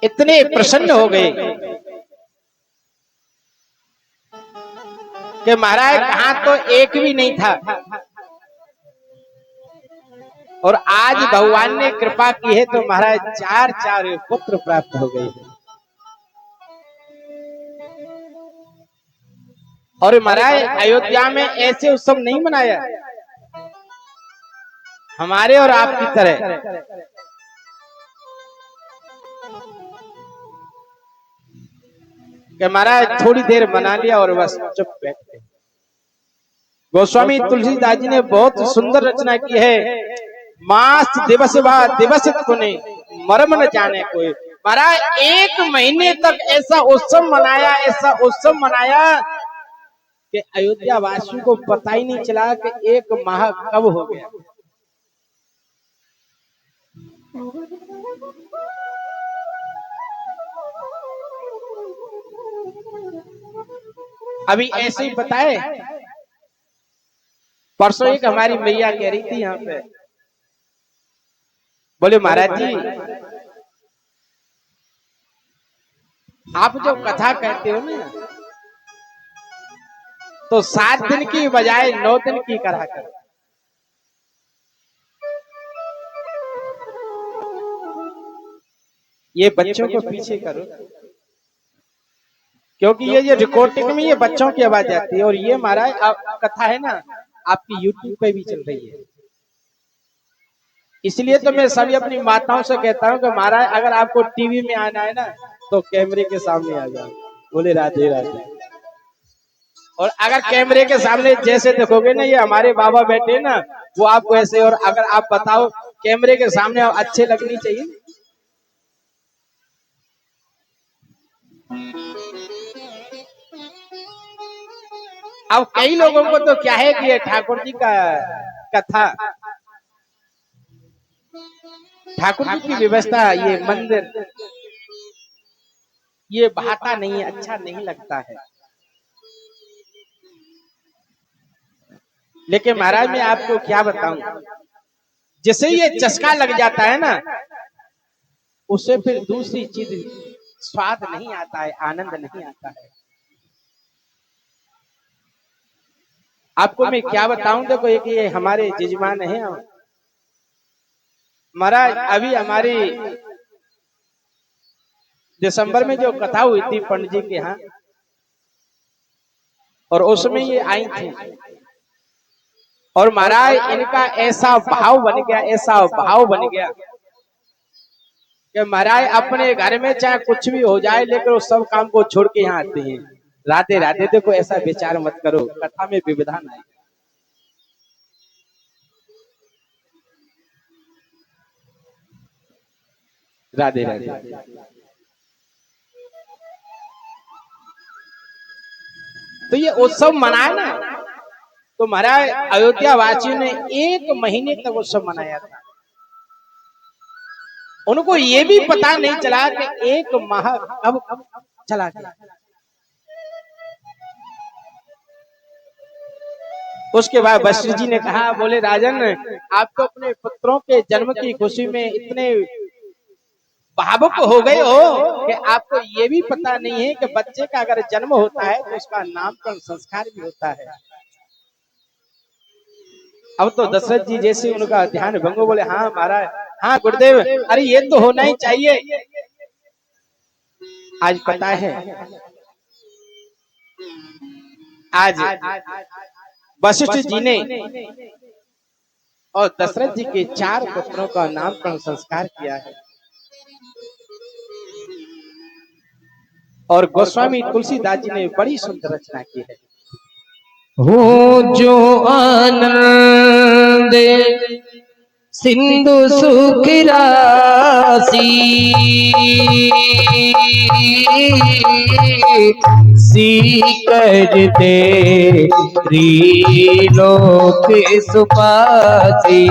इतने प्रसन्न हो गए कि महाराज कहां तो एक भी नहीं था, और आज भगवान ने कृपा की है तो महाराज चार चार पुत्र प्राप्त हो गए। और महाराज अयोध्या में ऐसे उत्सव नहीं मनाया हमारे और आपकी तरह, कि महाराज थोड़ी देर मना लिया और बस चुप बैठ गए। गोस्वामी तुलसीदास जी ने बहुत सुंदर रचना की है, मास दिवस बा दिवस कुने मर्म न जाने कोई। महाराज एक महीने तक ऐसा उत्सव मनाया, ऐसा उत्सव मनाया कि अयोध्या वासियों को पता ही नहीं चला कि एक माह कब हो गया। अभी ऐसे ही बताए, परसों एक हमारी मैया कह रही थी यहाँ पे, बोले महाराज जी आप जो कथा कहते हो ना तो 7 दिन की बजाय 9 दिन की करा कर। ये बच्चों को पीछे करो, क्योंकि ये रिकॉर्डिंग में ये बच्चों की आवाज आती है, और ये महाराज कथा है ना आपकी यूट्यूब पे भी चल रही है। इसलिए तो मैं सभी अपनी माताओं से कहता हूं कि महाराज अगर आपको टीवी में आना है ना तो कैमरे के सामने आ जाओ, बोले राधे राधे। और अगर कैमरे के सामने जैसे देखोगे ना ये हमारे बाबा बैठे ना वो आपको ऐसे, और अगर आप बताओ कैमरे के सामने आप अच्छे लगनी चाहिए। अब कई लोगों को तो क्या है कि ये ठाकुर जी का कथा, ठाकुर जी की व्यवस्था, ये मंदिर ये भाता नहीं है, अच्छा नहीं लगता है। लेकिन महाराज मैं आपको क्या बताऊं, जिसे ये चस्का लग जाता है ना उससे फिर दूसरी चीज स्वाद नहीं आता है, आनंद नहीं आता है। आपको मैं क्या बताऊं, देखो एक ये हमारे जजमान है महाराज, अभी हमारी दिसंबर में जो कथा हुई थी पंडित जी के यहाँ, और उसमें ये आई थी, और महाराज इनका ऐसा भाव बन गया, ऐसा भाव बन गया कि महाराज अपने घर में चाहे कुछ भी हो जाए लेकिन वो सब काम को छोड़ के यहाँ आते हैं। राधे राधे। देखो ऐसा विचार मत करो, कथा में विविधान आए। राधे राधे। तो ये उत्सव मनाया ना, तो महाराज अयोध्या वासियों ने 1 महीने तक उत्सव मनाया था। उनको ये भी पता नहीं चला कि 1 माह कब चला गया। उसके बाद वशिष्ठ जी ने कहा, बोले राजन आप तो अपने पुत्रों के जन्म की खुशी में इतने भावुक हो गए हो कि आपको ये भी पता नहीं है कि बच्चे का अगर जन्म होता है तो उसका नामकरण संस्कार भी होता है। अब तो दशरथ जी जैसे उनका ध्यान भंग, बोले हाँ महाराज, हाँ गुरुदेव, अरे ये तो होना ही चाहिए। आज पता है, आज वशिष्ठ जी ने और दशरथ जी के 4 पुत्रों का नामकरण संस्कार किया है। और गोस्वामी तुलसीदास जी ने बड़ी सुंदर रचना की है। हो जो आनंद सिंधु सुख राशि, सीकर दे त्रिलोक सुपासी।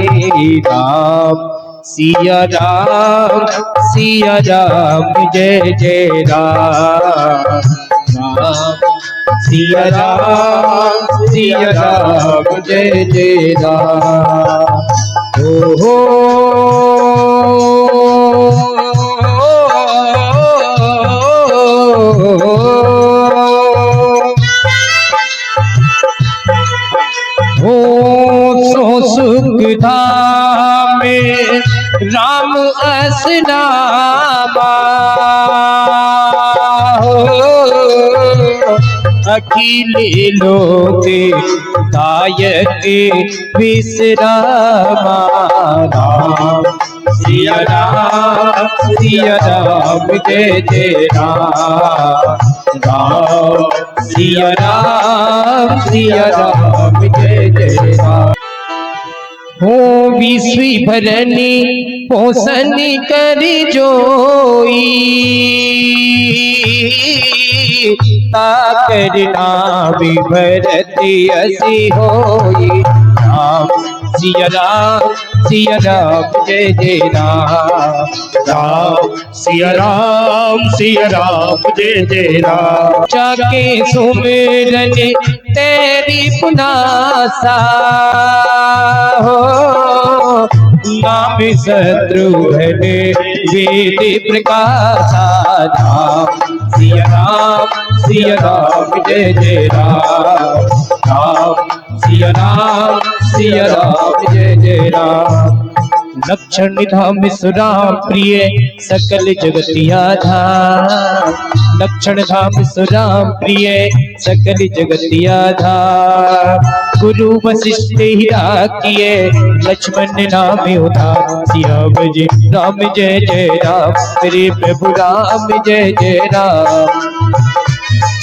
राम सिया राम जय जय राम। राम सिया राम जय जय राम। ओ हो नामा हो अखिले लोके दायक विश्रामा राम सिया राम जय जय राम राम सिया राम जय जय राम हो विश्व भरनी पोषण कर जोई ताकर नाम भरत असी होई राम सिया राम जय जय राम राम सिया राम जय जय राम जाके सुमिरन तेरी पुनासा हो नाम शत्रुघ्न वेद प्रकाशा राम सिया राम जय जय राम राम सिया राम जय जय राम लक्षण धाम सुराम प्रिय सकल जगतिया धाम लक्षण धाम सुराम प्रिय सकल जगतिया धाम गुरु वशिष्ठ हीरा किए लक्ष्मण नाम उधार सियाम जी राम जय जय राम मेरे प्रभु राम जय जय राम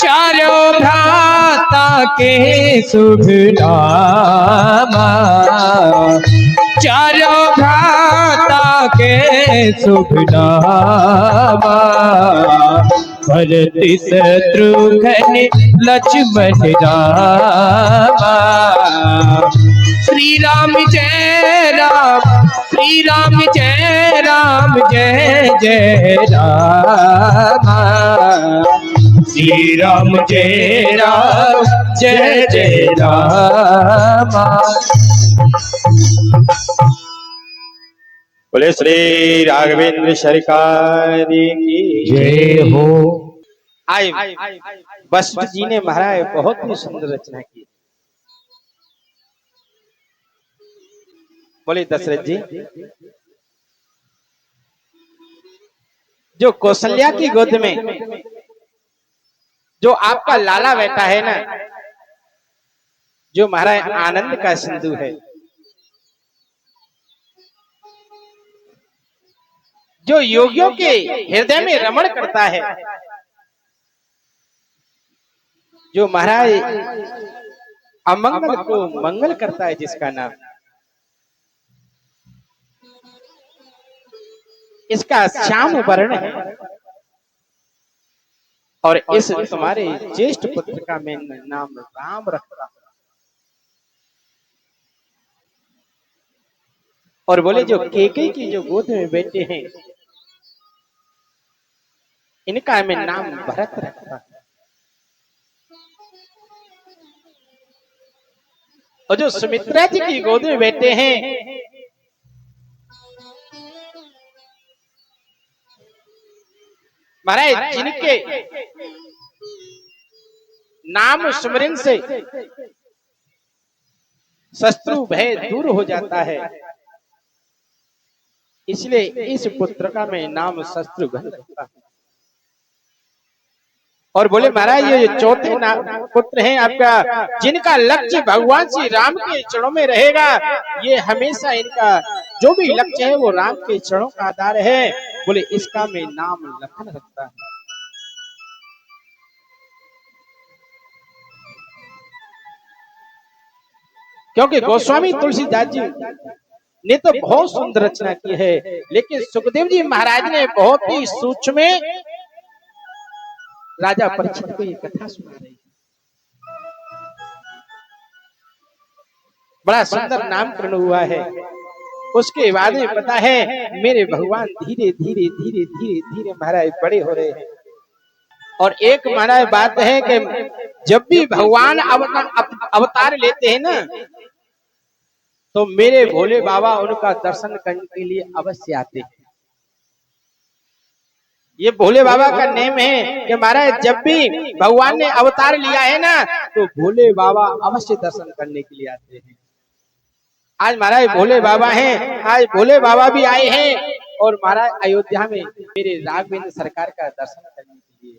चारों भ्राता के शुभ नामा चारों भ्राता के शुभ नामा भरत शत्रुघ्न लक्ष्मण रामा श्री राम जय राम जय जय राम श्री राम जय राम बोले श्री राघवेंद्र सरकार की जय हो। आए वशिष्ठ जी ने महाराज बहुत ही सुंदर रचना की। बोले दशरथ जी जो कौशल्या की गोद में जो आपका लाला बैठा है ना, जो महाराज आनंद का सिंधु है, जो योगियों के हृदय में रमण करता है, जो महाराज अमंगल को मंगल करता है, जिसका नाम इसका श्याम वर्ण है। और इस तुम्हारे ज्येष्ठ पुत्र का मैं नाम राम रखता हूं। और बोले जो केकई की जो गोद में बैठे हैं, इनका मैं नाम भरत रखता हूं। और जो सुमित्रा जी की गोद में बैठे हैं, महाराज जिनके नाम सुमरन से शत्रु भय दूर हो जाता है, इसलिए इस पुत्र का मैं नाम शत्रुघ्न रखता हूं। और बोले महाराज ये चौथे पुत्र हैं आपका, जिनका लक्ष्य भगवान श्री राम के चरणों में रहेगा। ये हमेशा इनका जो भी लक्ष्य है वो राम के चरणों का आधार है। बोले इसका मैं नाम लखन रखता हूं। क्योंकि गोस्वामी तुलसीदास जी ने तो बहुत सुंदर रचना की है, लेकिन सुखदेव जी महाराज ने बहुत ही सूक्ष्म राजा परीक्षित को ये कथा सुना रही है। बड़ा सुंदर नामकरण हुआ है। उसके बाद में पता है मेरे भगवान धीरे धीरे धीरे धीरे धीरे महाराज बड़े हो रहे हैं। और एक महाराज बात है कि जब भी भगवान अवतार लेते हैं ना, तो मेरे भोले बाबा उनका दर्शन करने के लिए अवश्य आते हैं। ये भोले बाबा का नेम है कि महाराज जब भी भगवान ने अवतार लिया है ना, तो भोले बाबा अवश्य दर्शन करने के लिए आते हैं। आज महाराज भोले बाबा हैं, आज भोले बाबा भी आए हैं। और महाराज अयोध्या में मेरे राघवेंद्र सरकार का दर्शन करने के लिए।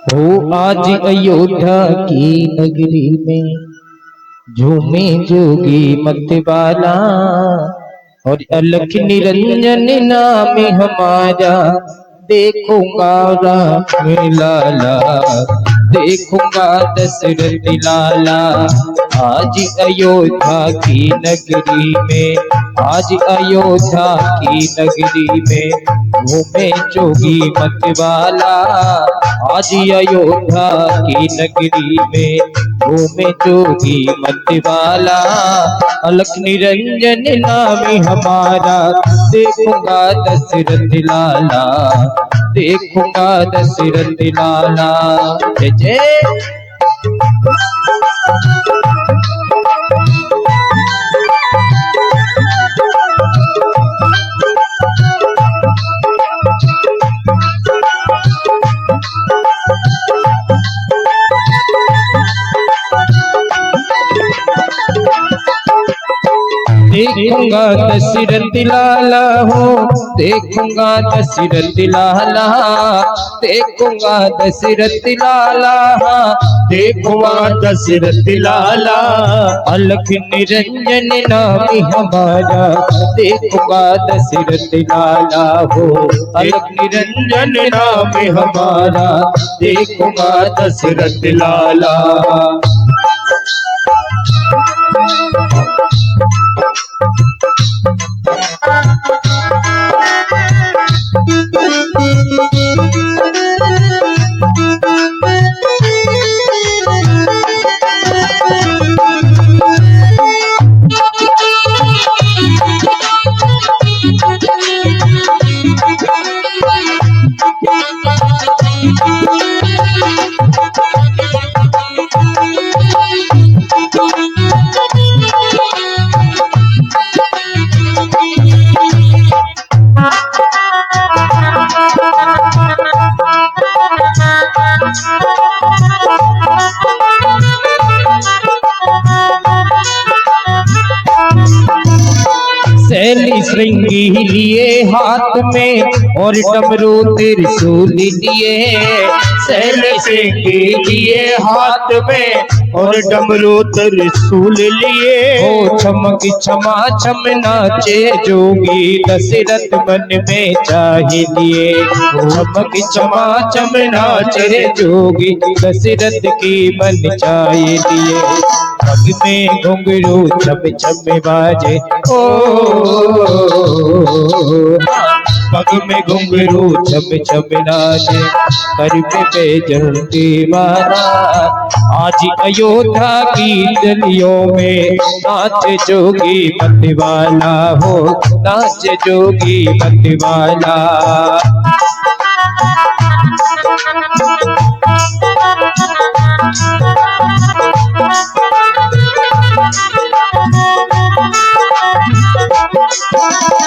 हो आज अयोध्या की नगरी में झूमे जोगी मतवाला और अलख निरंजन नाम हमारा देखूंगा राम लाला देखूंगा दशरथ लाला। आज अयोध्या की नगरी में आज अयोध्या की नगरी में घूमे जोगी मतवाला। आज अयोध्या की नगरी में घूमे जोगी मतवाला अलख निरंजन नाम हमारा देखूंगा दशरथ लाला देखूंगा दशरथ लाला। जय जय देखूंगा दशरथ लाला हो देखूंगा दशरथ लाला देखूंगा दशरथ लाला देखुआ दशरथ लाला अलख निरंजन नाम हमारा देखूंगा दशरथ लाला हो अलख निरंजन नाम हमारा देखुआ दशरथ लाला। सैली श्रृंगी लिए हाथ में और डमरू त्रिशूल लिए सैल श्रृंगी लिए हाथ में और डमरू त्रिशूल लिए। ओ चमक क्षमा छम नाचे जोगी दशरथ मन में चाहे लिए चमक क्षमा छम नाचे जोगी दशरथ की मन चाहे लिए। पग में घुंघरू छम छम बाजे ओ पग में घुंघरू छम छम नाचे कर पे जलती मारा। आज अयोध्या की गलियों में नाच जोगी मतवाला हो नाच जोगी मतवाला।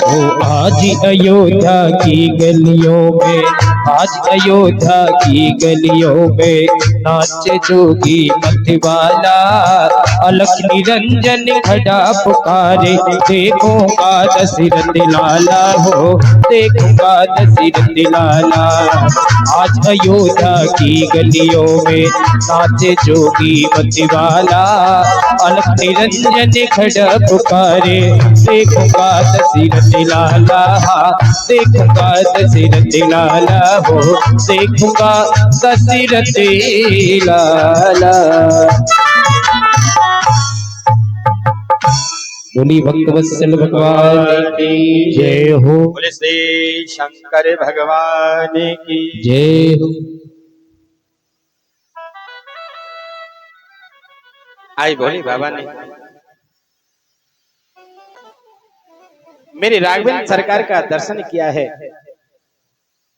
ओ आज अयोध्या की गलियों में आज अयोध्या की गलियों में नाच जोगी मतवाला अलख निरंजन खड़ा पुकारे देखूंगा दशरथ लाला हो देखूंगा दशरथ लाला। आज अयोध्या की गलियों में नाच जोगी मतवाला अलख निरंजन खड़ा पुकारे देखूंगा दशरथ लाला देखूंगा दशरथ लाला हो देखूंगा दशरथ लाला। बोली भक्तवत्सल भगवान की जय हो बोले श्री शंकर भगवान की जय हो। आई भोले बाबा ने मेरे राघवेंद्र सरकार का दर्शन किया है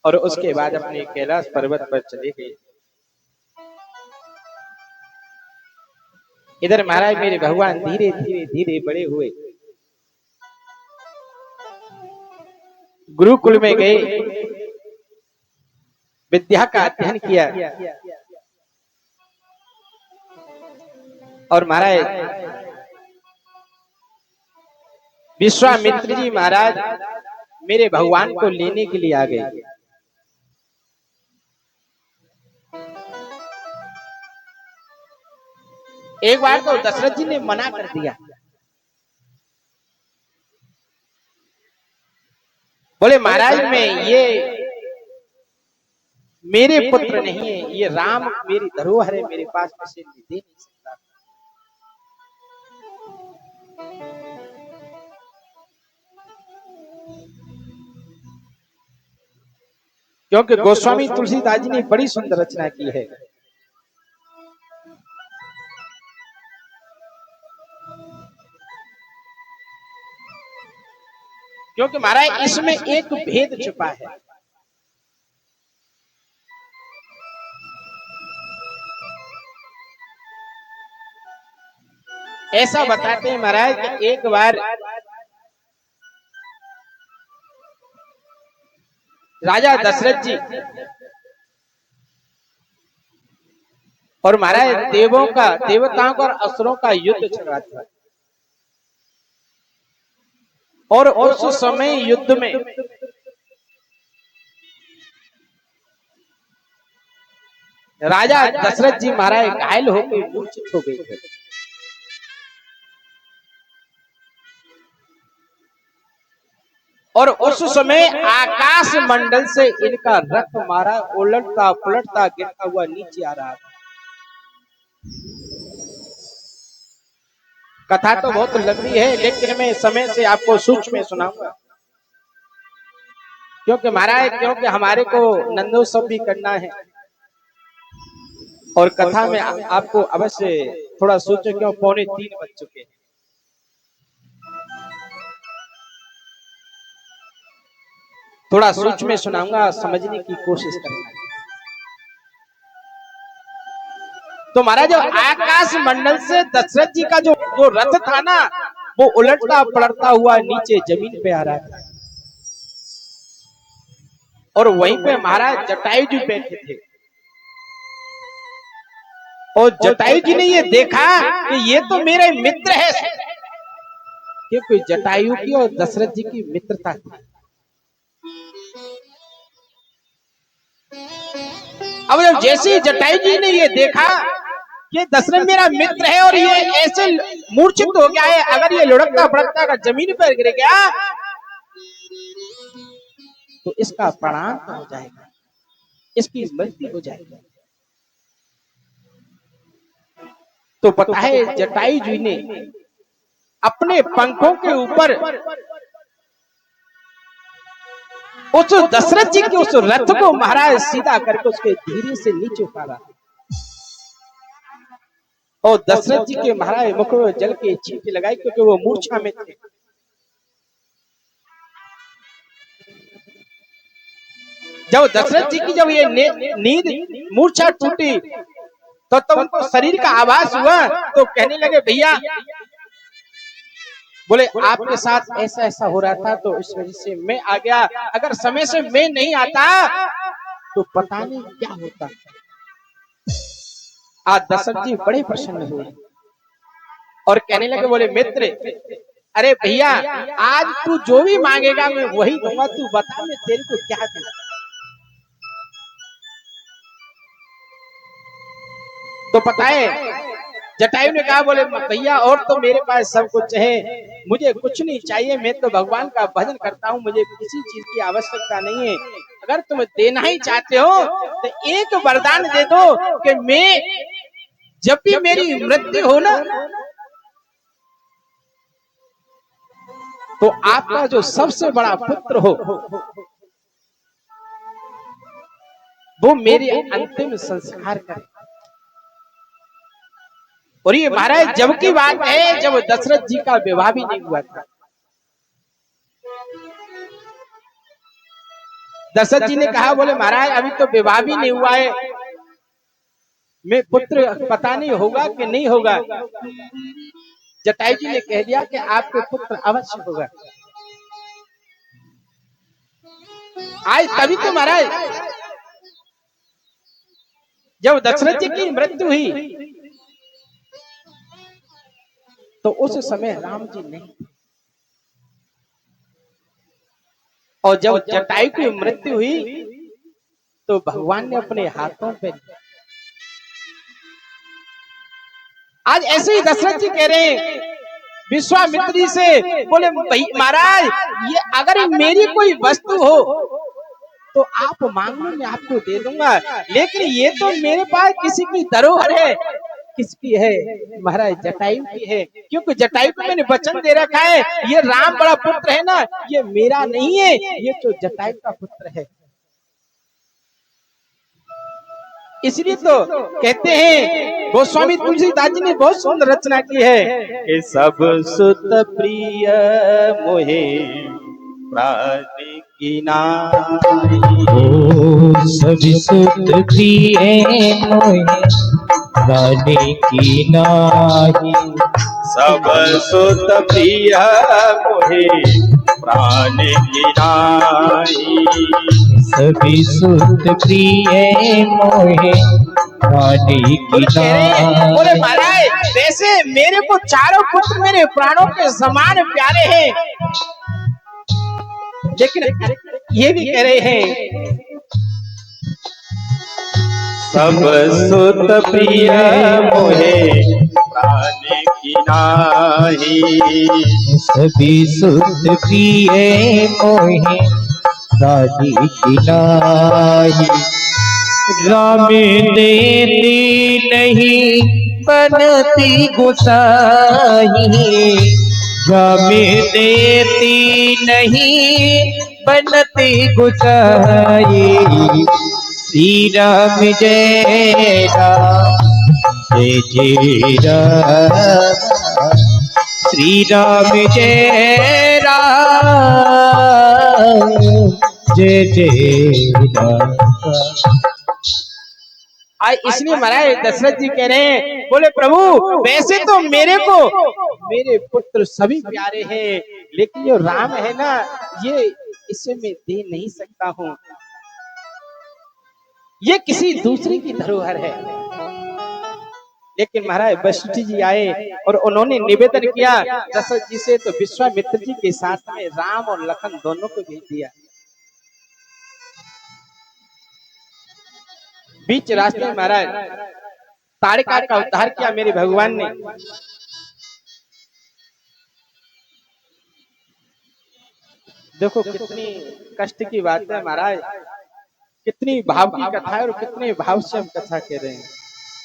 और उसके बाद अपने कैलाश पर्वत पर चले गए। इधर महाराज मेरे भगवान धीरे धीरे धीरे बड़े हुए, गुरुकुल में गए, विद्या का अध्ययन किया और महाराज विश्वामित्र जी महाराज मेरे भगवान को लेने के लिए आ गए। एक बार तो दशरथ जी ने मना कर दिया, बोले महाराज में ये मेरे पुत्र नहीं है, ये राम मेरी धरोहर है, मेरे पास इसे दे नहीं सकता। क्योंकि गोस्वामी तुलसीदास जी ने बड़ी सुंदर रचना की है। क्योंकि महाराज इसमें एक भेद छुपा है। ऐसा बताते हैं महाराज कि एक बार राजा दशरथ जी और महाराज देवताओं का और असुरों का युद्ध चल रहा था। और उस समय युद्ध में राजा दशरथ जी महाराज घायल होकर मूर्छित हो गए थे। और उस समय आकाश मंडल से इनका रथ मारा उलटता पलटता गिरता हुआ नीचे आ रहा था। कथा तो बहुत लंबी है, लेकिन मैं समय से आपको सूक्ष्म में सुनाऊंगा। क्योंकि हमारे को नंदोत्सव भी करना है और कथा में आपको अवश्य थोड़ा सोचो, क्यों 2:45 बज चुके हैं। थोड़ा सूक्ष्म में सुनाऊंगा, समझने की कोशिश करना। तो महाराज जो आकाश मंडल से दशरथ जी का जो रथ था ना, वो उलटता पलटता हुआ नीचे जमीन पे आ रहा था। और वहीं पे महाराज जटायु जी बैठे थे। और जटायु जी ने ये देखा कि ये तो मेरे मित्र है, क्योंकि जटायु की और दशरथ जी की मित्रता थी। अब जब जैसे जटायु जी ने ये देखा कि दशरथ मेरा मित्र है और ये ऐसे मूर्छित हो गया है, अगर ये लुढ़कता फड़कता अगर जमीन पर गिर गया तो इसका प्राण हो जाएगा, इसकी मृत्यु हो जाएगी। तो पता है जटायु जी ने अपने पंखों के ऊपर उस दशरथ जी के उस रथ को महाराज सीधा करके उसके धीरे से नीचे उतारा। और दशरथ जी के महाराज मुख में जल के छींटे लगाई, क्योंकि वो मूर्छा में थे। जब दशरथ जी की जब ये नींद मूर्छा टूटी तो उनको शरीर का आभास हुआ, तो कहने लगे भैया, बोले आपके साथ ऐसा ऐसा हो रहा था तो इस वजह से मैं आ गया, अगर समय से मैं नहीं आता तो पता नहीं क्या होता। आज दशरथ जी बड़े प्रसन्न हुए और कहने लगे, बोले मित्र, अरे भैया आज तू जो भी मांगेगा मैं वही दूंगा, तू बता मैं तेरे को क्या दूं। तो पता है जटायु ने कहा, बोले भैया और तो मेरे पास सब कुछ है, मुझे कुछ नहीं चाहिए, मैं तो भगवान का भजन करता हूँ, मुझे किसी चीज की आवश्यकता नहीं है। अगर तुम देना ही चाहते हो तो एक वरदान दे दो कि मैं जब भी मेरी मृत्यु हो ना, तो आपका जो सबसे बड़ा पुत्र हो वो मेरे अंतिम संस्कार करे। और ये महाराज जब की बात है जब दशरथ जी का विवाह भी नहीं हुआ था। दशरथ जी ने कहा, बोले महाराज अभी तो विवाह भी नहीं हुआ है, मैं पुत्र पता नहीं होगा कि नहीं होगा। जटायु जी ने कह दिया कि आपके पुत्र अवश्य होगा। आज तभी तो महाराज जब दशरथ जी की मृत्यु हुई तो उस समय राम जी नहीं थे। और जब जटायु की मृत्यु हुई तो भगवान ने अपने हाथों पे, आज ऐसे ही दशरथ जी कह रहे हैं विश्वामित्र जी से, बोले महाराज ये अगर मेरी कोई वस्तु हो तो आप मांग लो, मैं आपको दे दूंगा, लेकिन ये तो मेरे पास किसी की धरोहर है। किसकी है महाराज? जटायु की है, क्योंकि जटायु को मैंने वचन दे रखा है, ये राम बड़ा पुत्र है ना, ये मेरा नहीं है, ये तो जटायु का पुत्र है। इसलिए तो कहते हैं गोस्वामी तुलसीदास जी ने बहुत सुंदर रचना की है कि सब सुत प्रिय मोहे प्राण की नाई, सभी सुत प्रिय मोहे प्राण की नाई, सब सुत प्रिय मोहे प्राण की नाई, सभी सुत प्रिय मोहे प्राण की नाई। बोले महाराज वैसे मेरे को चारों पुत्र मेरे प्राणों के समान प्यारे हैं, लेकिन ये भी कह रहे हैं सब सुत प्रिय मोहे प्राण की नाई, सभी सुत प्रिय मोहे प्राण की नाई। राम देती नहीं बनती गोसाई, राम देती नहीं बनती गोसाई, श्री राम जय राम जय जय राम, श्री राम जय राम जय जय राम। आज इसलिए महाराज दशरथ जी कह रहे हैं, बोले प्रभु वैसे तो मेरे को मेरे पुत्र सभी प्यारे हैं, लेकिन जो राम है ना, ये इसे मैं दे नहीं सकता हूँ, ये किसी दूसरे की धरोहर है। लेकिन महाराज वशिष्ठ जी आए और उन्होंने निवेदन किया दशरथ जी से, तो विश्वामित्र जी के साथ में राम और लखन दोनों को भेज दिया। बीच रास्ते में महाराज ताड़का का उद्धार किया मेरे भगवान ने। देखो कितनी कष्ट की बात है महाराज, कितनी भाव की कथा है और कितने भाव से हम कथा कह रहे हैं,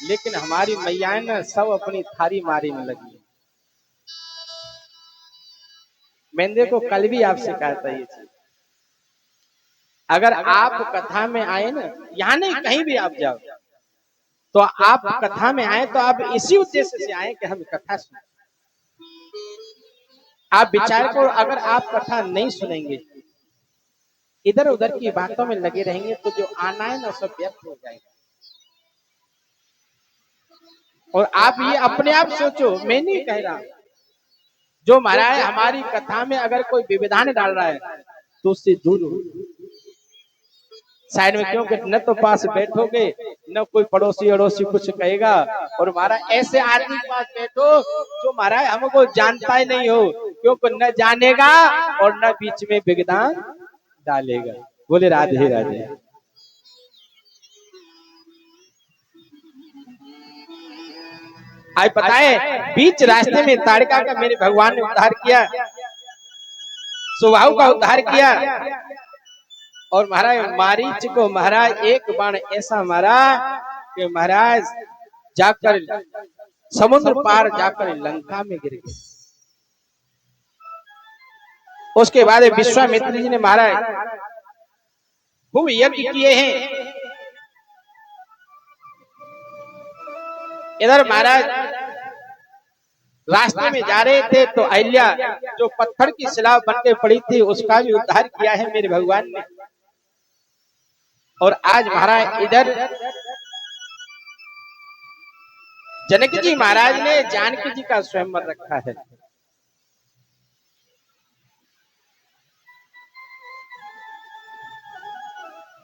लेकिन हमारी मैया ना सब अपनी थारी मारी में लगी है। मैंने देखो कल भी आपसे कहा था ये चीज, अगर आप कथा में आए ना, यहाँ नहीं कहीं भी आप जाओ, तो आप कथा में आए तो आप इसी उद्देश्य से आए कि हम कथा सुने। आप विचार करो, अगर आप कथा नहीं सुनेंगे, इधर उधर की बातों में लगे रहेंगे, तो जो आना है ना सब व्यर्थ हो जाएगा। और आप ये अपने आप सोचो, मैं नहीं कह रहा, जो महाराज हमारी कथा में अगर कोई विविधान डाल रहा है तो उससे दूर हो साइड में, क्योंकि न तो पास बैठोगे, न कोई पड़ोसी अड़ोसी कुछ कहेगा, और हमारा ऐसे आदमी के पास बैठो जो महाराज हमको जानता ही नहीं हो, क्योंकि न जानेगा और न बीच में विघ्न डालेगा। बोले राधे राधे। आज पता है बीच रास्ते में ताड़का का मेरे भगवान ने उद्धार किया, सुबाहु का उद्धार किया, और महाराज मारीच को महाराज एक बाण ऐसा मारा कि महाराज जाकर समुद्र पार जाकर लंका में गिर गए। उसके बाद विश्वामित्र जी ने महाराज खूब यज्ञ किए हैं। इधर महाराज रास्ते में जा रहे थे तो अहिल्या जो पत्थर की शिला बन के पड़ी थी उसका भी उद्धार किया है मेरे भगवान ने। और आज महाराज इधर जनक जी महाराज ने जानकी जी का स्वयंवर रखा है।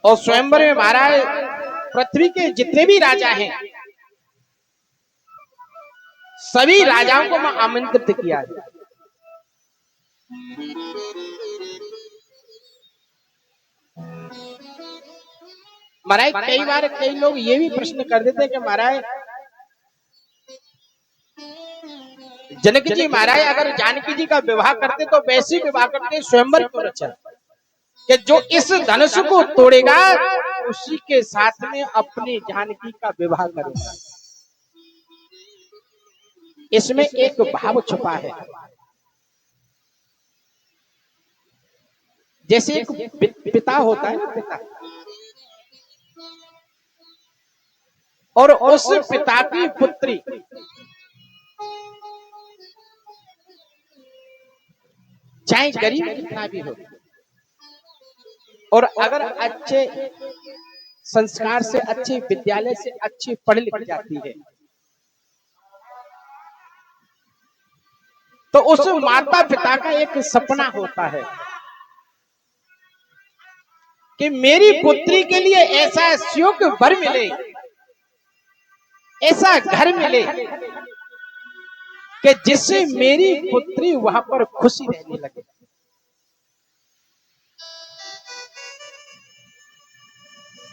और स्वयंवर में महाराज पृथ्वी के जितने भी राजा हैं सभी राजाओं को मैं आमंत्रित किया है। महाराज कई बार कई लोग ये भी प्रश्न कर देते कि महाराज जनक जी महाराज अगर जानकी जी का विवाह करते तो वैसे विवाह करते, स्वयंवर क्यों रचा कि जो इस धनुष को तोड़ेगा उसी के साथ में अपनी जानकी का विवाह करेगा। इसमें एक भाव छुपा है। जैसे एक पिता होता है ना, पिता, और उस पिता की पुत्री चाहे गरीब कितना भी हो, और अगर अच्छे संस्कार से, अच्छे विद्यालय से अच्छी पढ़ लिख जाती है, तो उस माता पिता का एक सपना होता है कि मेरी पुत्री के लिए ऐसा सुयोग वर मिले, ऐसा घर मिले कि जिससे मेरी पुत्री वहां पर खुशी रहने लगे।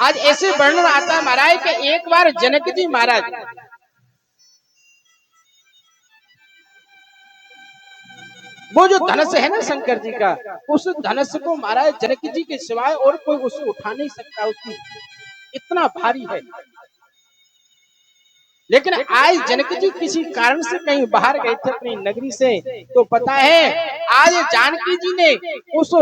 आज ऐसे वर्णन आता है महाराज कि एक बार जनक जी महाराज वो जो धनुष है ना शंकर जी का, उस धनुष को महाराज जनक जी के सिवाय और कोई उसे उठा नहीं सकता, उसकी इतना भारी है। लेकिन आज जनक जी किसी कारण से कहीं बाहर गए थे अपनी नगरी से, तो पता है आज जानकी जी ने उस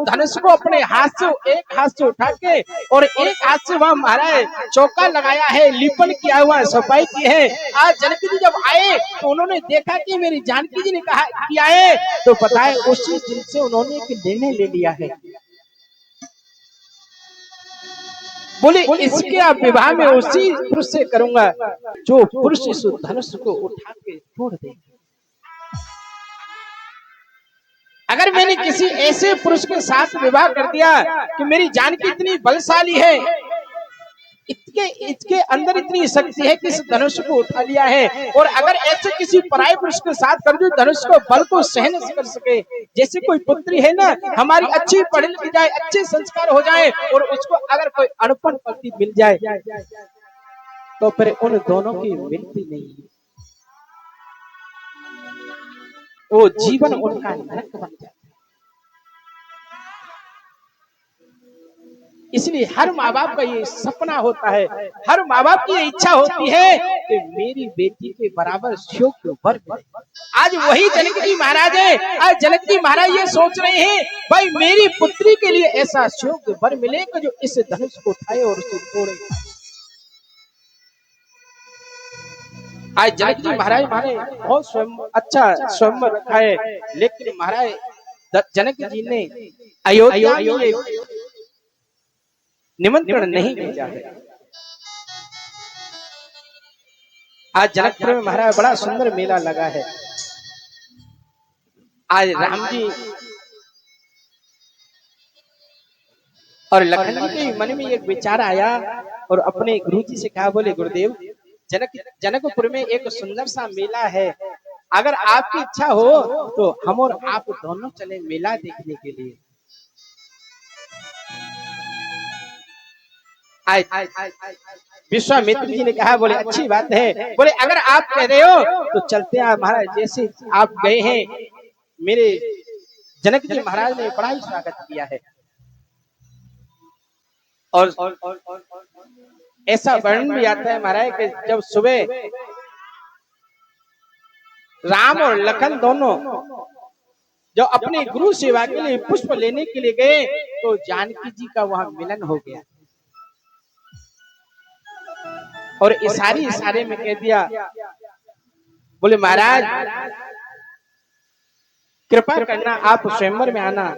धनुष को अपने हाथ से, एक हाथ से उठा के और एक हाथ से वहां महाराज चौका लगाया है, लिपन किया हुआ, सफाई की है। आज जनक जी जब आए तो उन्होंने देखा कि मेरी जानकी जी ने कहा किया है, तो पता है उसी दिन से उन्होंने एक निर्णय ले लिया है, बोले इसके आप विवाह में उसी पुरुष से करूंगा जो पुरुष इस धनुष को उठा के छोड़ दे। अगर मैंने किसी ऐसे पुरुष के साथ विवाह कर दिया कि मेरी जानकी इतनी बलशाली है, इसके अंदर इतनी शक्ति है कि इस धनुष को उठा लिया है, और अगर ऐसे किसी पराये पुरुष के साथ कर दो धनुष को बल को सहन कर सके, जैसे कोई पुत्री है ना हमारी अच्छी पढ़ लिख जाए, अच्छे संस्कार हो जाए, और उसको अगर कोई अनपढ़ पति मिल जाए तो फिर उन दोनों की मिलती नहीं है, वो जीवन उनका नरक बन जाता है। इसलिए हर माँ बाप का ये सपना होता है, हर माँ बाप की इच्छा होती है कि मेरी बेटी के बराबर सुयोग वर मिले। आज वही जनक जी महाराज है, आज जनक जी महाराज ये सोच रहे हैं भाई मेरी पुत्री के लिए ऐसा सुयोग वर मिले कि जो इस धनुष को उठाए और उसे तोड़े। आज जनक जी महाराज हमारे बहुत अच्छा स्वयंवर रखा है, लेकिन महाराज जनक जी ने अयोध्या में निमंत्रण नहीं भेजा है। आज जनकपुर में महाराज बड़ा सुंदर मेला लगा है। आज राम जी और लखन जी के मन में एक विचार आया और अपने गुरु जी से कहा, बोले गुरुदेव जनकपुर में एक सुंदर सा मेला है, अगर आपकी इच्छा हो तो हम और आप दोनों चले मेला देखने के लिए। विश्वामित्र जी ने कहा, बोले अच्छी बात है, बोले अगर आप कह रहे हो तो चलते हैं महाराज। जैसे आप गए हैं, मेरे जनक जी महाराज ने बड़ा ही स्वागत किया है, और ऐसा वर्णन भी आता है महाराज कि जब सुबह राम और लखन दोनों जो अपने गुरु सेवा के लिए पुष्प लेने के लिए गए तो जानकी जी का वहां मिलन हो गया, और इशारे में कह दिया, बोले महाराज कृपा करना आप स्वयंवर में आना,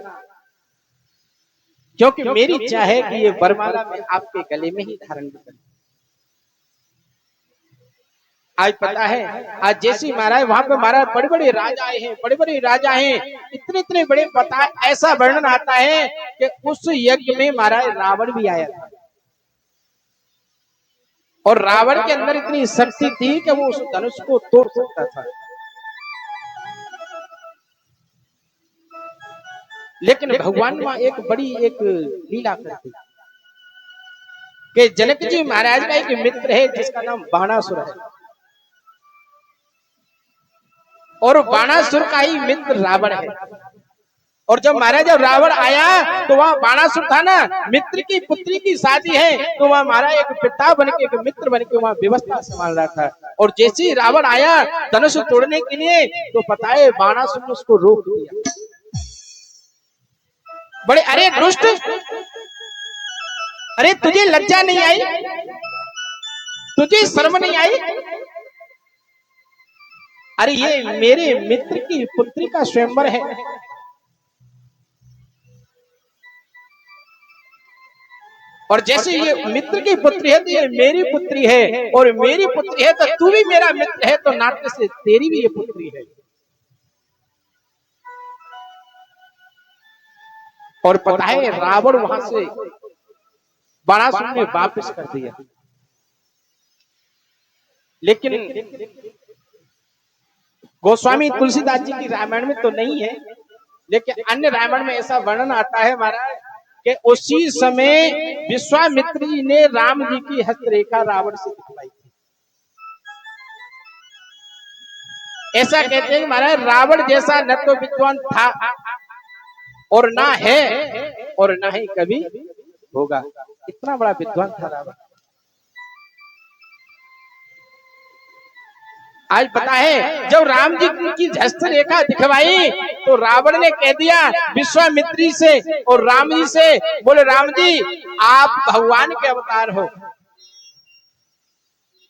क्योंकि मेरी इच्छा है कि ये वरमाला मैं आपके गले में ही धारण करूं। आज पता है आज जैसी महाराज वहां पे महाराज बड़े बड़े राजा आए हैं, बड़े बड़े राजा हैं, इतने बड़े पता, ऐसा वर्णन आता है कि उस यज्ञ में महाराज रावण भी आया था, और रावण के अंदर इतनी शक्ति थी कि वो उस धनुष को तोड़ सकता था। लेकिन भगवान वहां एक बड़ी एक लीला करते, कि जनक जी महाराज का एक मित्र है जिसका नाम बाणासुर है, और बाणासुर का ही मित्र रावण है। और जब महाराज जब रावण आया तो वहां बाणासुर था ना, मित्र की पुत्री की शादी है, तो वहां महाराज एक पिता बन के, एक मित्र बन के वहां व्यवस्था संभाल रहा था। और जैसे ही रावण आया धनुष तोड़ने के लिए, तो पता है बाणासुर ने उसको रोक दिया। बड़े, अरे दुष्ट, अरे तुझे लज्जा नहीं आई, तुझे शर्म नहीं आई? अरे ये मेरे मित्र की पुत्री का स्वयंवर है, और जैसे ये मित्र की पुत्री है तो ये मेरी पुत्री है, और मेरी पुत्री है तो तू भी मेरा मित्र है, तो नाते से तेरी भी ये पुत्री है। और पता है रावण वहां से बाणासुर ने वापस कर दिया। लेकिन गोस्वामी तुलसीदास जी की रामायण में तो नहीं है, लेकिन अन्य रामायण में ऐसा वर्णन आता है महाराज कि उसी समय विश्वामित्र जी ने राम जी की हस्तरेखा रावण से दिखवाई थी। ऐसा कहते हैं महाराज रावण जैसा न तो विद्वान था और ना है और ना ही कभी होगा, इतना बड़ा विद्वान था रावण। आज पता है जब राम जी की हस्तरेखा दिखवाई तो रावण ने कह दिया विश्वामित्री से और राम जी से, बोले राम जी आप भगवान के अवतार हो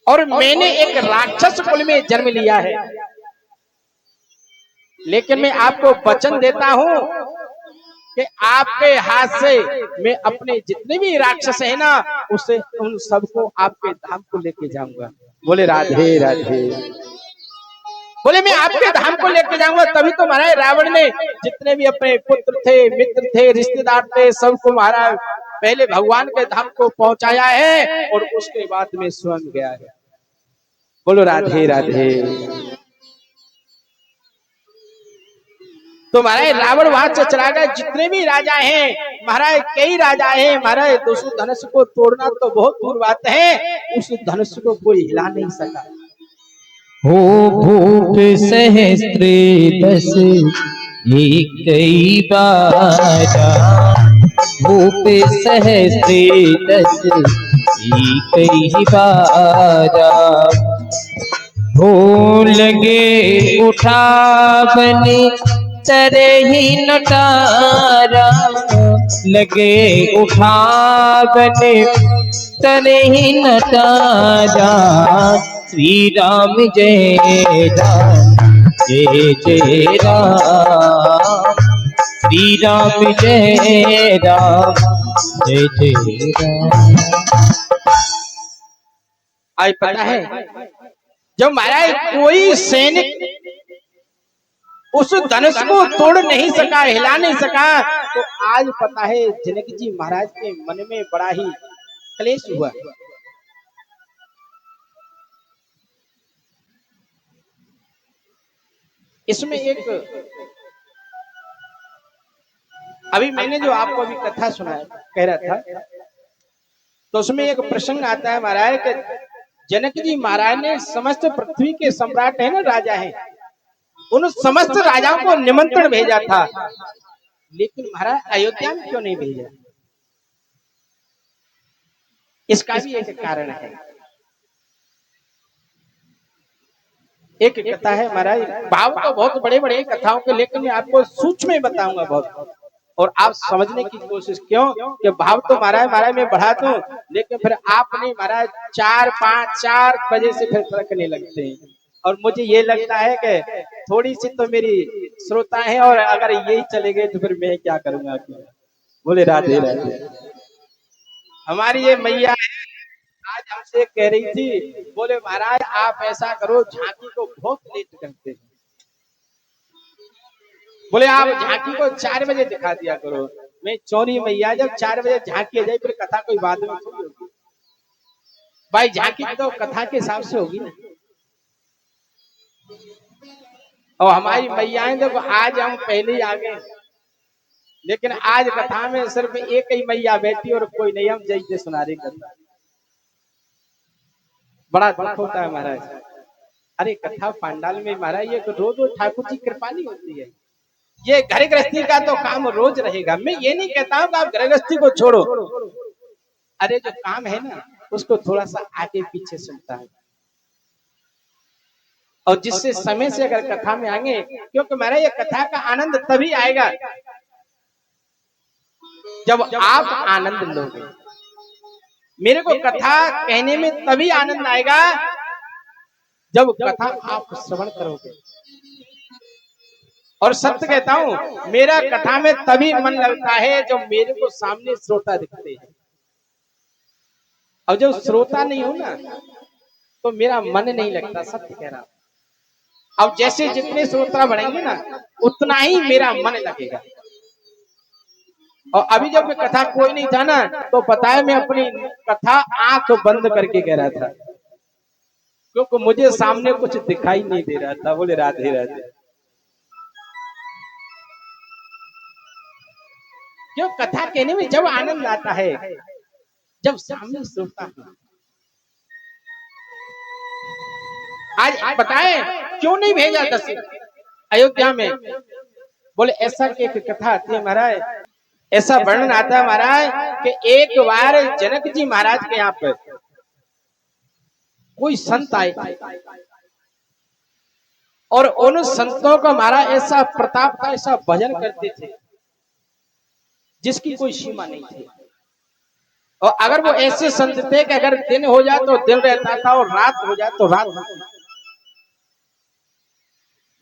और मैंने एक राक्षस कुल में जन्म लिया है, लेकिन मैं आपको वचन देता हूं कि आपके हाथ से मैं अपने जितने भी राक्षस है ना, उसे उन सबको आपके धाम को लेके जाऊंगा। बोले राधे राधे। बोले मैं आपके धाम को लेके जाऊंगा। तभी तो महाराज रावण ने जितने भी अपने पुत्र थे, मित्र थे, रिश्तेदार थे, सबको महाराज पहले भगवान के धाम को पहुंचाया है और उसके बाद में स्वयं गया है। बोलो राधे राधे। तो महाराज रावण वहां से चला गया। जितने भी राजा हैं महाराज, कई राजा हैं महाराज, उस धनुष को तोड़ना तो बहुत दूर बात है, उस धनुष को कोई हिला नहीं सका। हो भूप सहस्त्र दस कई बारा, भूप सहस्त्र दस कई बारा, हो लगे उठावने तरही नटारा, लगे उठावने तरही नटारा, श्री राम जय राम जय जय राम, श्री राम जय राम जय जय राम। आज पता है जब महाराज कोई सैनिक उस धनुष को तोड़ नहीं सका, हिला नहीं सका, तो आज पता है जनक जी महाराज के मन में बड़ा ही क्लेश हुआ। इसमें एक अभी मैंने जो आपको अभी कथा सुनाया कह रहा था, तो उसमें एक प्रसंग आता है महाराज के जनक जी महाराज ने समस्त पृथ्वी के सम्राट है ना, राजा हैं, उन समस्त राजाओं को निमंत्रण भेजा था, लेकिन महाराज अयोध्या में क्यों नहीं भेजा? इसका भी एक कारण है। एक कथा है महाराज, भाव तो बहुत बड़े बड़े कथाओं के, लेकिन मैं आपको सूक्ष्म में बताऊंगा बहुत, और आप समझने की कोशिश। क्यों कि भाव तो महाराज मैं बढ़ा दूं, लेकिन फिर आपने महाराज 4 बजे से फिर फरकने लगते हैं, और मुझे ये लगता है कि थोड़ी सी तो मेरी श्रोता है, और अगर यही चले गए तो फिर मैं क्या करूंगा। बोले राधे राधे। हमारी ये मैया आज हमसे कह रही थी, बोले महाराज आप ऐसा करो, झांकी को बहुत लेट करते हैं, बोले आप झांकी को 4 बजे दिखा दिया करो। मैं चौरी मैया जब 4 बजे झांकी आ जाए फिर कथा कोई बाद में थोड़ी होगी भाई, झांकी तो कथा के हिसाब से होगी ना। और हमारी मैयाएं देखो, आज हम पहले ही आ गए, लेकिन आज कथा में सिर्फ एक ही मैया बैठी और कोई नहीं, हम जैसे सुना रही कथा। बड़ा दुख होता है महाराज। अरे कथा पांडाल में महाराज ये तो रोज रोज ठाकुर जी कृपाली होती है। ये घर गृहस्थी का तो काम रोज रहेगा। मैं ये नहीं कहता हूँ कि आप घर गृहस्थी को छोड़ो, अरे जो काम है ना उसको थोड़ा सा आगे पीछे चलता है, और जिससे समय से अगर कथा में आएंगे, क्योंकि मेरा ये कथा का आनंद तभी आएगा जब आप आनंद लोगे। मेरे को कथा कहने में तभी आनंद आएगा जब कथा आप श्रवण करोगे। और सत्य कहता हूं, मेरा कथा में तभी मन लगता है जब मेरे को सामने श्रोता दिखते हैं, और जब श्रोता नहीं हो ना तो मेरा मन नहीं लगता। सत्य कह रहा हूं। अब जैसे जितने श्रोता बढ़ेंगे ना उतना ही मेरा मन लगेगा। और अभी जब मैं कथा कोई नहीं था ना तो पता है मैं अपनी कथा आंख बंद करके कह रहा था, क्योंकि मुझे सामने कुछ दिखाई नहीं दे रहा था। बोले राधे राधे। क्यों? कथा कहने में जब आनंद आता है जब सामने श्रोता है। आज बताए क्यों नहीं भेजा दशरथ अयोध्या में? बोले ऐसा की एक कथा आती है महाराज, ऐसा वर्णन आता है महाराज कि एक बार जनक जी महाराज के यहाँ पर कोई संत आए और उन संतों का महाराज ऐसा प्रताप था, ऐसा भजन करते थे जिसकी कोई सीमा नहीं थी। और अगर वो ऐसे संत थे कि अगर दिन हो जाए तो दिन रहता था और रात हो जाए तो रात होती।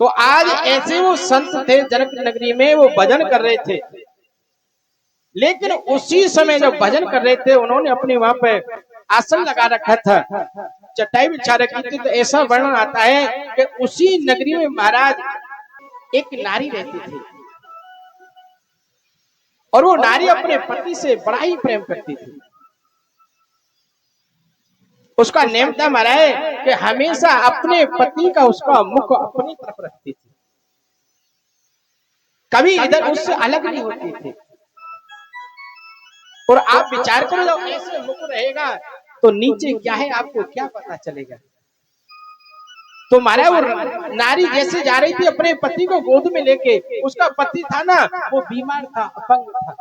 तो आज ऐसे वो संत थे जनक नगरी में, वो भजन कर रहे थे। लेकिन उसी समय जब भजन कर रहे थे उन्होंने अपने वहां पे आसन लगा रखा था, चटाई बिछा रखी थी। तो ऐसा वर्णन आता है कि उसी नगरी में महाराज एक नारी रहती थी और वो नारी अपने पति से बड़ा ही प्रेम करती थी। उसका नेम था महाराज कि हमेशा अपने पति का उसका मुख अपनी तरफ रखती थी, कभी इधर उससे अलग नहीं होती थी। और आप विचार करो जब ऐसे मुख रहेगा तो नीचे क्या है आपको क्या पता चलेगा। तो महाराज वो नारी जैसे जा रही थी अपने पति को गोद में लेके, उसका पति था ना वो बीमार था, अपंग था।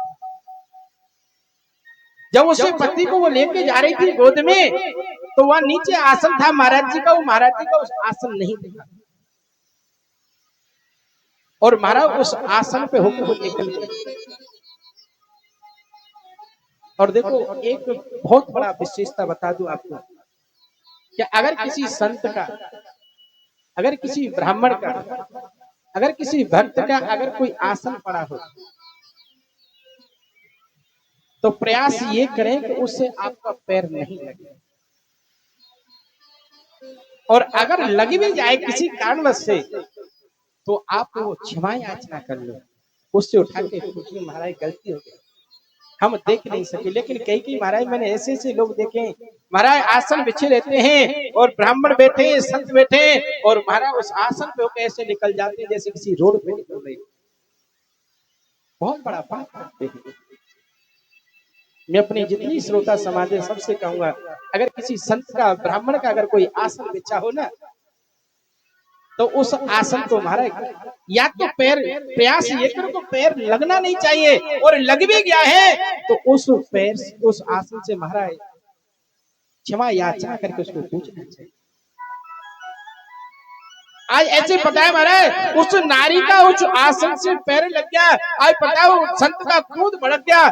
जब उसके पति को वो लेके जा रही थी गोद में तो वह नीचे आसन था महाराज जी का, वो महाराज जी का उस आसन नहीं देखा और महाराज उस आसन पे होकर निकल गए। और देखो एक बहुत बड़ा विशेषता बता दूं आपको कि अगर किसी संत का, अगर किसी ब्राह्मण का, अगर किसी भक्त का अगर कोई आसन पड़ा हो तो प्रयास ये करें कि उससे आपका पैर नहीं लगे। और अगर लग भी जाए किसी कारणवश से तो आप वो क्षमा याचना कर लो, उससे उठा के महाराज गलती हो गई, हम देख नहीं सके। लेकिन कई महाराज मैंने ऐसे ऐसे लोग देखे महाराज आसन बिछे रहते हैं और ब्राह्मण बैठे हैं, संत बैठे हैं और महाराज उस आसन पे होकर ऐसे निकल जाते हैं जैसे किसी रोड पे निकल रहे। बहुत बड़ा पाप करते हैं। मैं अपनी जितनी श्रोता समाज है सबसे कहूंगा, अगर किसी संत का, ब्राह्मण का अगर कोई आसन बिछा हो ना तो उस आसन को महाराज या तो पैर, प्रयास ये करो तो पैर लगना नहीं चाहिए, और लग भी गया है तो उस पैर, उस आसन से महाराज क्षमा याचना करके उसको पूछना चाहिए। आज ऐसे पता है महाराज उस नारी का उस आसन से पैर लग गया, आज पता है वो संत का क्रोध भड़क गया।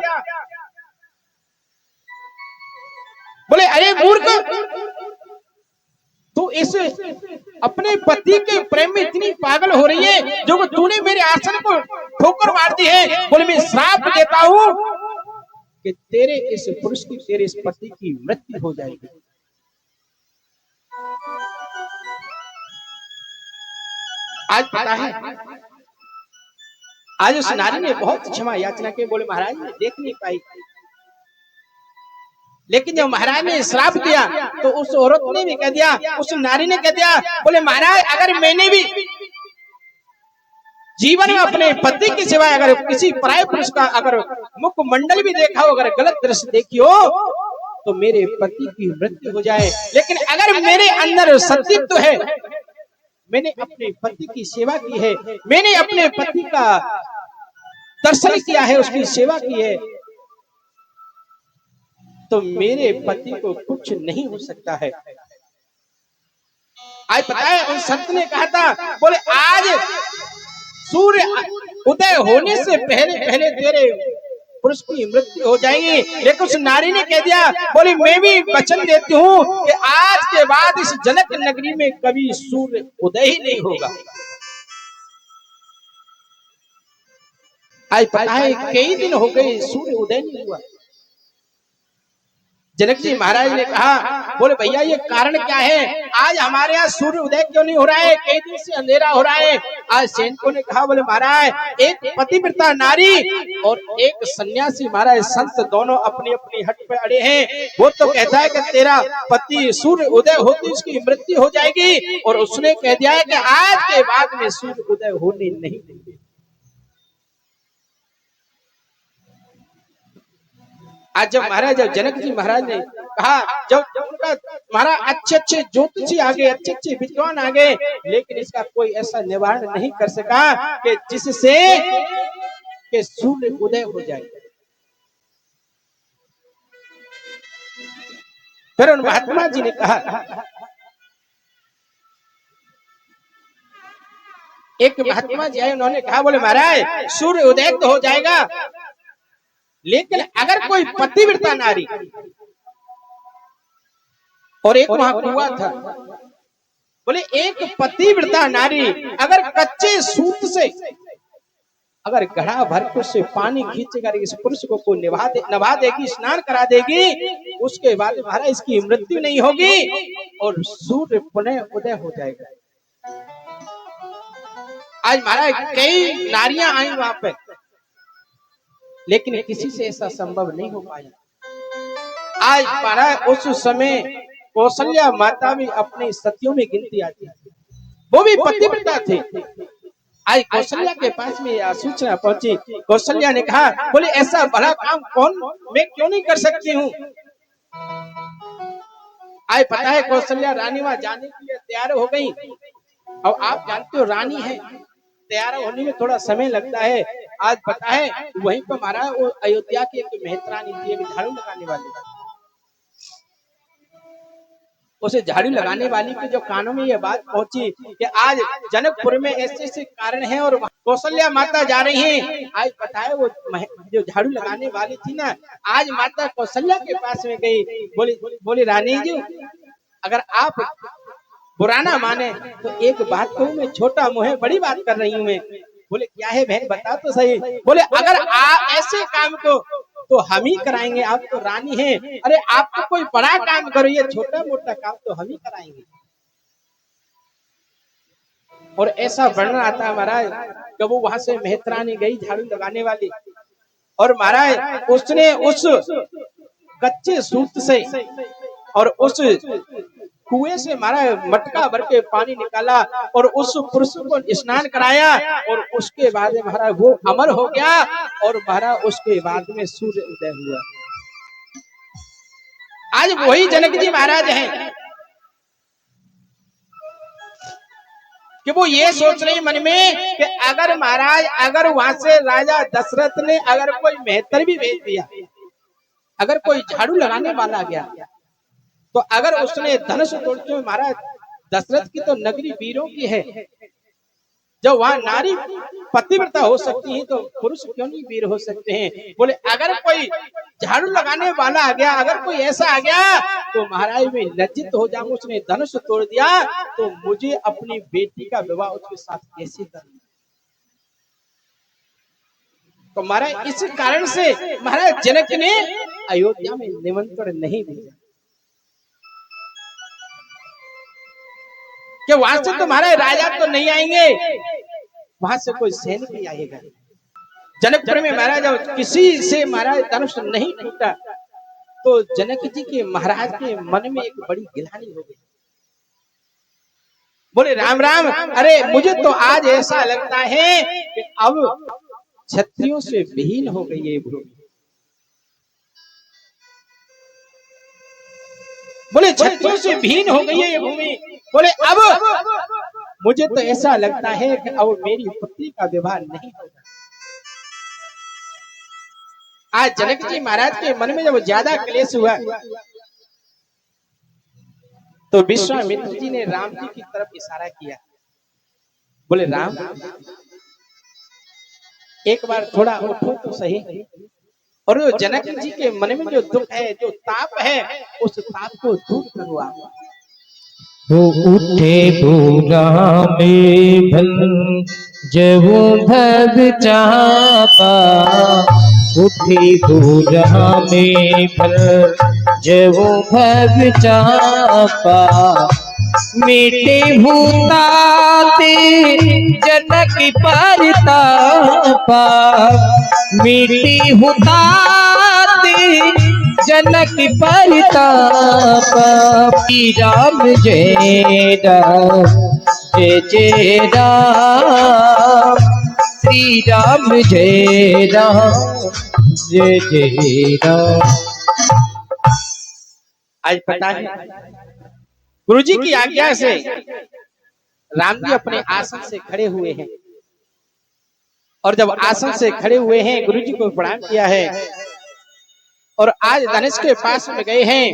बोले अरे मूर्ख, तू इस अपने पति के प्रेम में इतनी पागल हो रही है जो तूने मेरे आसन को ठोकर मार दी है। बोले मैं श्राप देता हूं कि तेरे इस पुरुष की, तेरे इस पति की मृत्यु हो जाएगी। आज पता है आज उस नारी ने बहुत क्षमा याचना की। बोले महाराज मैं देख नहीं पाई, लेकिन जब महाराज ने श्राप दिया तो उस औरत ने भी कह दिया, उस नारी ने कह दिया, बोले महाराज अगर मैंने भी जीवन में अपने पति के सिवाय अगर किसी पराये पुरुष का अगर मुख मंडल भी देखा हो, अगर गलत दृश्य देखी हो तो मेरे पति की मृत्यु हो जाए, लेकिन अगर मेरे अंदर सतीत्व है, मैंने अपने पति की सेवा की है, मैंने अपने पति का दर्शन किया है, उसकी सेवा की है, तो मेरे पति को कुछ नहीं हो सकता है। आज पता है उन संत ने कहा था, बोले आज सूर्य उदय होने से पहले पहले तेरे पुरुष की मृत्यु हो जाएगी, लेकिन उस नारी ने कह दिया, बोले मैं भी वचन देती हूँ कि आज के बाद इस जनक नगरी में कभी सूर्य उदय ही नहीं होगा। आज पता है कई दिन हो गए सूर्य उदय नहीं हुआ। जनक जी महाराज ने कहा, बोले भैया ये कारण क्या है, आज हमारे यहाँ सूर्य उदय क्यों नहीं हो रहा है, कई दिन से अंधेरा हो रहा है। आज सैनिकों ने कहा, बोले महाराज एक पतिव्रता नारी और एक सन्यासी महाराज संत दोनों अपनी अपनी हट पे अड़े हैं। वो तो कहता है कि तेरा पति सूर्य उदय होती उसकी मृत्यु हो जाएगी, और उसने कह दिया है कि आज के बाद में सूर्य उदय होने नहीं देंगे। आज जब महाराज जब जनक जी महाराज ने कहा, जब उनका महाराज अच्छे अच्छे ज्योतिषी आ गए, अच्छे अच्छे विद्वान आ गए, लेकिन इसका कोई ऐसा निवारण नहीं कर सका कि जिससे कि सूर्य उदय हो जाए। फिर उन महात्मा जी ने कहा, एक महात्मा जी आए, उन्होंने कहा, बोले महाराज सूर्य उदय तो हो जाएगा, लेकिन अगर कोई पतिव्रता नारी, और एक वहां कुआं था, बोले एक पतिव्रता नारी अगर कच्चे सूत से अगर घड़ा भर के उससे पानी खींचकर इस पुरुष को नवा देगी, स्नान करा देगी, उसके बाद महाराज इसकी मृत्यु नहीं होगी और सूर्य पुनः उदय हो जाएगा। आज महाराज कई नारियां आई वहां पे, लेकिन किसी से ऐसा संभव नहीं हो पाया। आज महाराज उस समय कौशल्या माता भी अपनी सतियों में गिनती आती थी, वो भी पतिव्रता थे। आज कौशल्या के पास में यह सूचना पहुंची, कौशल्या ने कहा, बोले ऐसा बड़ा काम कौन मैं क्यों नहीं कर सकती हूँ। आज पता है कौशल्या रानी वहां जाने के लिए तैयार हो गई, और आप जानते हो रानी है, तैयार होने में थोड़ा समय लगता है। आज पता है वहीं पर हमारा वो अयोध्या की एक मेहतरानी थी, झाड़ू लगाने वाली, उसे झाड़ू लगाने वाली के जो कानों में ये बात पहुंची कि आज जनकपुर में ऐसे ऐसे कारण हैं और कौशल्या माता जा रही हैं। आज पता है वो जो झाड़ू लगाने वाली थी ना, आज माता कौशल्या के पास में गई, बोली रानी जी अगर आप बुरा ना माने तो एक बात कहूं, मैं छोटा मुंह है, बड़ी बात कर रही हूं मैं। बोले क्या है बहन बता तो सही। बोले अगर आप ऐसे काम को तो हम ही कराएंगे, आप तो रानी हैं, अरे आप तो कोई बड़ा काम करो, ये छोटा मोटा काम तो हम ही कराएंगे। और ऐसा वर्णन आता है महाराज, जब वो वहां से मेहतरानी गई झाड़ू लगाने वाली, और महाराज उसने उस कच्चे सूत से और उस कुएं से महाराज मटका भर के पानी निकाला और उस पुरुष को स्नान कराया, और उसके बाद महाराज वो अमर हो गया, और महाराज उसके बाद में सूर्य उदय हुआ। आज वही जनक जी महाराज हैं कि वो ये सोच रहे मन में कि अगर महाराज अगर वहां से राजा दशरथ ने अगर कोई मेहतर भी भेज दिया, अगर कोई झाड़ू लगाने वाला गया, तो अगर उसने धनुष तोड़ के, महाराज दशरथ की तो नगरी वीरों की है, जब वहां नारी पतिव्रता हो सकती है तो पुरुष क्यों नहीं वीर हो सकते हैं। बोले अगर कोई झाड़ू लगाने वाला आ गया, अगर कोई ऐसा आ गया तो महाराज में लज्जित हो जाऊं, उसने धनुष तोड़ दिया तो मुझे अपनी बेटी का विवाह उसके साथ कैसे करना। तो महाराज इस कारण से महाराज जनक ने अयोध्या में निमंत्रण नहीं दिया कि वहां से तो महाराज राजा तो नहीं आएंगे, वहां से कोई सैनिक भी आएगा। जनकपुर में महाराज जब किसी से महाराज धनुष नहीं टूटा तो जनक जी के महाराज के मन में एक बड़ी गिलानी हो गई। बोले राम राम, अरे मुझे तो आज ऐसा लगता है कि अब क्षत्रियों से विहीन हो गई है भूमि। बोले छत्रों से भीन हो गई है ये भूमि। बोले अब मुझे तो ऐसा लगता है कि अब मेरी पुत्री का विवाह नहीं होगा। आज जनक जी महाराज के मन में जब ज्यादा क्लेश हुआ तो विश्वामित्र जी ने राम जी की तरफ इशारा किया। बोले राम, एक बार थोड़ा उठो तो सही, और जो जनक जी के मन में जो दुख है, जो ताप है, उस ताप को दूर करो आप। वो उठे बोला में भल जब भग चापा, उठे बोला में भल जब भग चापा, मिटे भूताते जनक परतापा, मिटी भूताते जनक परताप। श्री राम जय राम जय जय राम, श्री राम जय राम जय जय राम। आज पता है गुरुजी की आज्ञा से राम जी अपने आसन से खड़े हुए हैं, और जब आसन से खड़े हुए हैं गुरुजी को प्रणाम किया है, और आज धनुष के पास में गए हैं।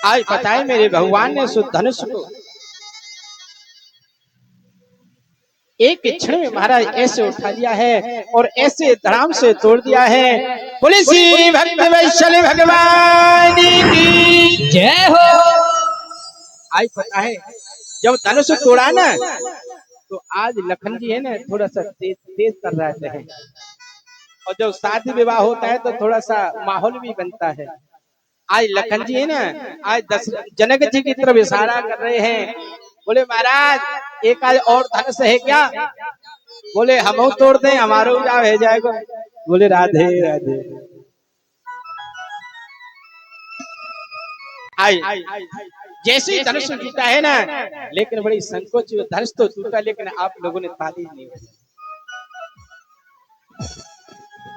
आज पता है मेरे भगवान ने उस धनुष को एक क्षण में महाराज ऐसे उठा लिया है और ऐसे धड़ाम से तोड़ दिया है। बोले श्री भक्त वैष्णव भगवान की जय हो। आज पता है जब धनुष तोड़ा ना तो आज लखन जी है ना थोड़ा सा तेज तेज कर रहे हैं, और जब शादी विवाह होता है तो थोड़ा सा माहौल भी बनता है। आज लखन जी है ना आज जनक जी की तरफ इशारा कर रहे हैं। बोले महाराज एक आज और धनुष है क्या? बोले हम तोड़ दें, हमारा जा हो जाएगा। बोले राधे राधे। आई जैसे ही धनुष टूटा है ना, लेकिन बड़ी संकोच धनुष तो टूटा, लेकिन आप लोगों ने ताली नहीं बजाई।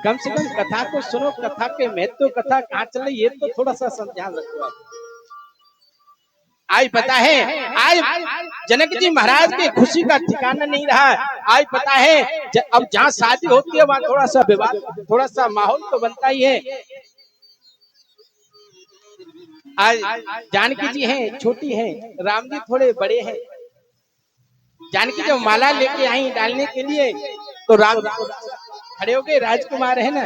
कम से कम कथा को सुनो, कथा के महत्व, कथा कहाँ चले ये तो थोड़ा सा ध्यान रखो आप। आज पता है आज जनक जी महाराज के खुशी का ठिकाना नहीं रहा। आज पता है अब जहाँ शादी होती है वहाँ थोड़ा सा विवाद, थोड़ा सा माहौल तो बनता ही है। आज जानकी जी हैं छोटी हैं, राम जी थोड़े बड़े हैं। जानकी जब माला लेके आई डालने के लिए तो राम खड़े हो गए, राजकुमार है ना।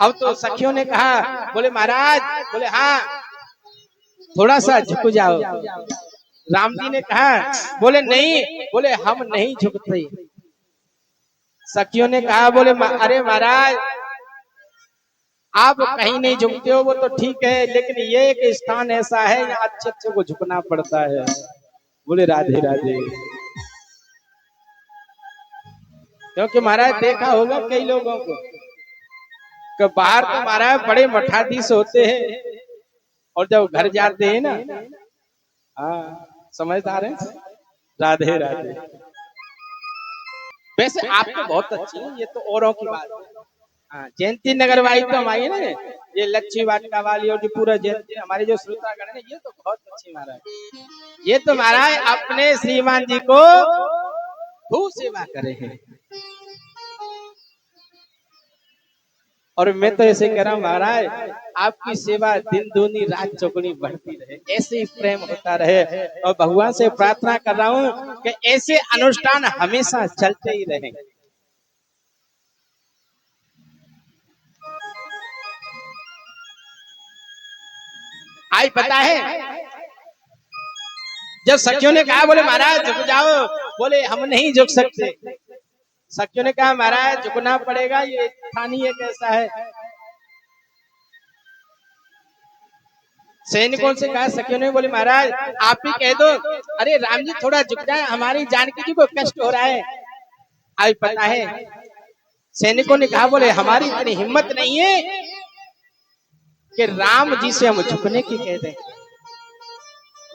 अब तो सखियों ने कहा, बोले महाराज, बोले हाँ थोड़ा सा झुक जाओ। राम जी ने कहा, बोले नहीं, बोले हम नहीं झुकते। सखियों ने कहा, बोले अरे महाराज आप कहीं नहीं झुकते हो वो तो ठीक है, लेकिन ये एक स्थान ऐसा है यहाँ अच्छे अच्छे को झुकना पड़ता है। बोले राधे राधे। क्योंकि महाराज देखा होगा कई लोगों को कि बाहर तो महाराज बड़े मठाधीश होते हैं, और जब घर जाते हैं ना, हाँ समझदार हैं। राधे राधे। वैसे आप तो बहुत अच्छी हैं, ये तो औरों की बात है। हाँ जयंती नगर वाली तो हम आई ना, ये लक्ष्मी वाटिका वाली और जो पूरा जयंती हमारे जो श्रोतागण है ये तो बहुत अच्छी महाराज। ये तो महाराज अपने श्रीमान जी को खूब सेवा करे हैं। और मैं तो ऐसे कह रहा हूँ महाराज आपकी सेवा दिन दूनी रात चौगुनी बढ़ती रहे, ऐसे ही प्रेम होता रहे। और भगवान से प्रार्थना कर रहा हूँ कि ऐसे अनुष्ठान हमेशा चलते ही रहे। आज पता है जब सखियों ने कहा, बोले महाराज झुक जाओ, बोले हम नहीं झुक सकते। सखियों ने कहा महाराज झुकना पड़ेगा, ये स्थान ही एक ऐसा है। सैनिकों से कहा, सखियों ने बोले महाराज आप ही कह दो, अरे राम जी थोड़ा झुक जाए, हमारी जानकी जी को कष्ट हो रहा है। आज पता है सैनिकों ने कहा, बोले हमारी इतनी हिम्मत नहीं है कि राम जी से हम झुकने की कह दें।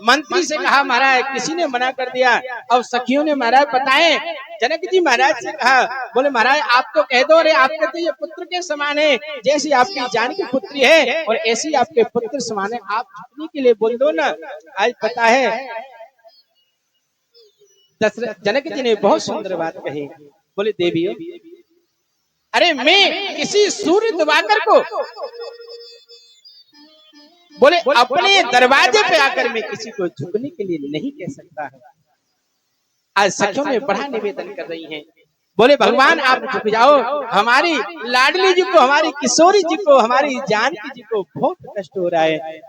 मंत्री से कहा महाराज किसी ने मना कर दिया। और सखियों ने महाराज बताए, जनक जी महाराज से कहा, बोले महाराज आप तो कह दो, अरे आपके तो ये पुत्र के समान है, जैसी आपकी जानकी पुत्री है और ऐसी आपके पुत्र समान है, आप झुकने के लिए बोल दो ना। आज पता है जनक जी ने बहुत सुंदर बात कही, बोले देवियों, अरे मैं किसी सूर्य दिवाकर को बोले अपने दरवाजे पे आकर मैं किसी को झुकने के लिए नहीं कह सकता है। आज सखियों में बड़ा निवेदन कर रही हैं, बोले भगवान आप झुक जाओ, हमारी लाडली जी को, हमारी किशोरी जी को, हमारी जानकी जी को बहुत कष्ट हो रहा है।